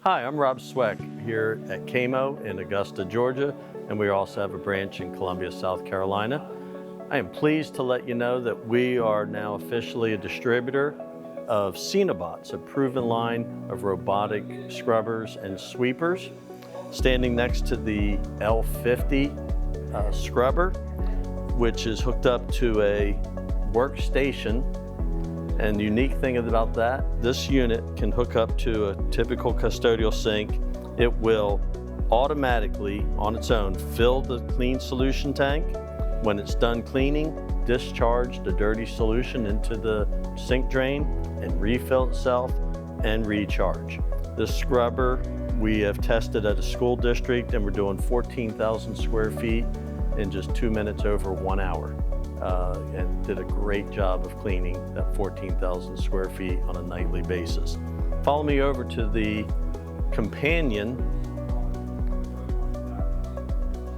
Hi, I'm Rob Sweck here at KAMO in Augusta, Georgia, and we also have a branch in Columbia, South Carolina. I am pleased to let you know that we are now officially a distributor of CenoBots, a proven line of robotic scrubbers and sweepers. Standing next to the L50 scrubber, which is hooked up to a workstation. And the unique thing about that, this unit can hook up to a typical custodial sink. It will automatically, on its own, fill the clean solution tank. When it's done cleaning, discharge the dirty solution into the sink drain and refill itself and recharge. This scrubber we have tested at a school district, and we're doing 14,000 square feet in just 2 minutes over 1 hour. And did a great job of cleaning that 14,000 square feet on a nightly basis. Follow me over to the companion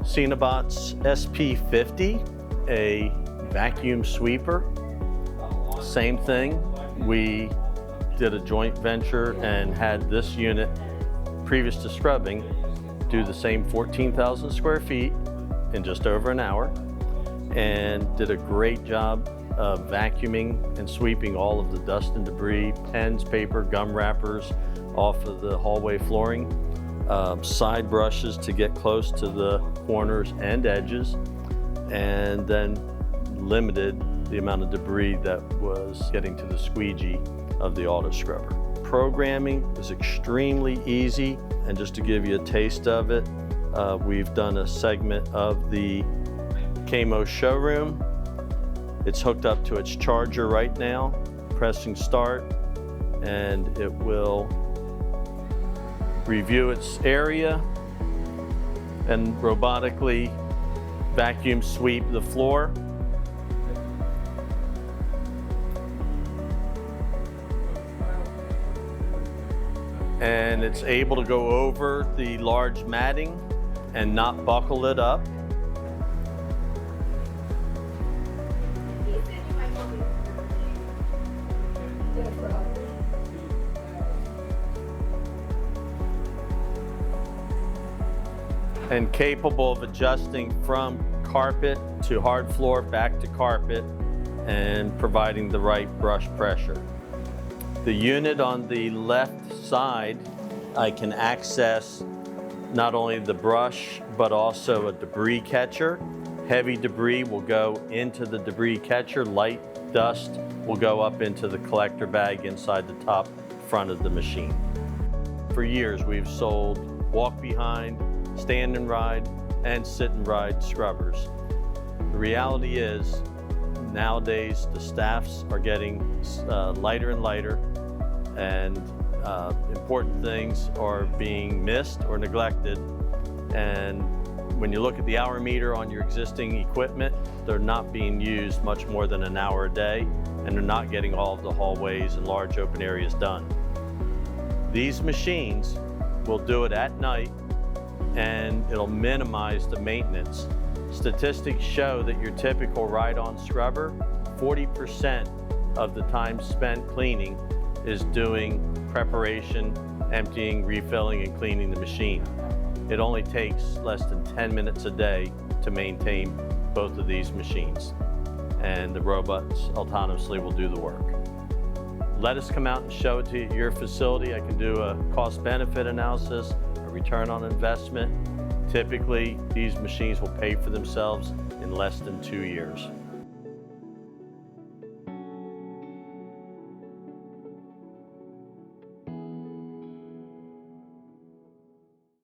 CenoBots SP50, a vacuum sweeper. Same thing, we did a joint venture and had this unit, previous to scrubbing, do the same 14,000 square feet in just over an hour, and did a great job of vacuuming and sweeping all of the dust and debris, pens, paper, gum wrappers off of the hallway flooring, side brushes to get close to the corners and edges, and then limited the amount of debris that was getting to the squeegee of the auto scrubber. Programming is extremely easy, and just to give you a taste of it, we've done a segment of the KAMO showroom. It's hooked up to its charger right now, pressing start, and it will review its area and robotically vacuum sweep the floor. And it's able to go over the large matting and not buckle it up. And capable of adjusting from carpet to hard floor back to carpet and providing the right brush pressure. The unit on the left side, I can access not only the brush, but also a debris catcher. Heavy debris will go into the debris catcher. Light dust will go up into the collector bag inside the top front of the machine. For years, we've sold walk behind, stand and ride, and sit and ride scrubbers. The reality is, nowadays, the staffs are getting lighter and lighter, and important things are being missed or neglected. And when you look at the hour meter on your existing equipment, they're not being used much more than an hour a day, and they're not getting all of the hallways and large open areas done. These machines will do it at night, and it'll minimize the maintenance. Statistics show that your typical ride-on scrubber, 40% of the time spent cleaning is doing preparation, emptying, refilling, and cleaning the machine. It only takes less than 10 minutes a day to maintain both of these machines, and the robots autonomously will do the work. Let us come out and show it to you at your facility. I can do a cost-benefit analysis, a return on investment. Typically, these machines will pay for themselves in less than 2 years.